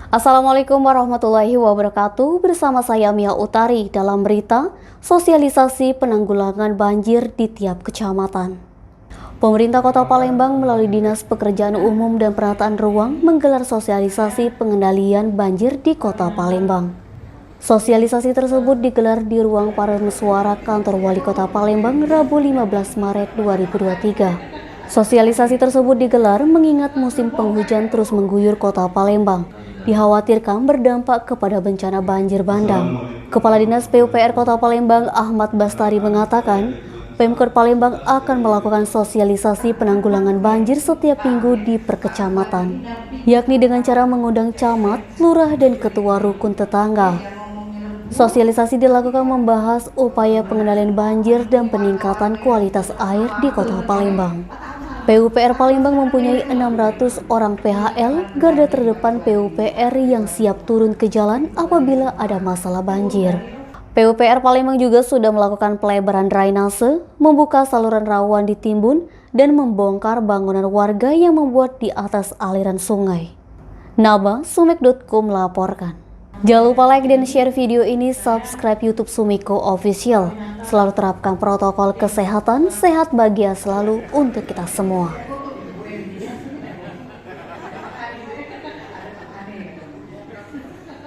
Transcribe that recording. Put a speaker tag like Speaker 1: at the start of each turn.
Speaker 1: Assalamualaikum warahmatullahi wabarakatuh. Bersama saya Mia Utari dalam berita sosialisasi penanggulangan banjir di tiap kecamatan. Pemerintah Kota Palembang melalui Dinas Pekerjaan Umum dan Penataan Ruang menggelar sosialisasi pengendalian banjir di Kota Palembang. Sosialisasi tersebut digelar di ruang Paremusyawarah Kantor Wali Kota Palembang Rabu 15 Maret 2023. Sosialisasi tersebut digelar mengingat musim penghujan terus mengguyur Kota Palembang. Dikhawatirkan berdampak kepada bencana banjir bandang. Kepala Dinas PUPR Kota Palembang Ahmad Bastari mengatakan, Pemkot Palembang akan melakukan sosialisasi penanggulangan banjir setiap minggu di perkecamatan, yakni dengan cara mengundang camat, lurah, dan ketua rukun tetangga. Sosialisasi dilakukan membahas upaya pengendalian banjir dan peningkatan kualitas air di Kota Palembang. PUPR Palembang mempunyai 600 orang PHL garda terdepan PUPR yang siap turun ke jalan apabila ada masalah banjir. PUPR Palembang juga sudah melakukan pelebaran drainase, membuka saluran rawan di Timbun, dan membongkar bangunan warga yang membuat di atas aliran sungai. Naba, Sumek.com melaporkan. Jangan lupa like dan share video ini, subscribe YouTube Sumiko Official. Selalu terapkan protokol kesehatan, sehat bahagia selalu untuk kita semua.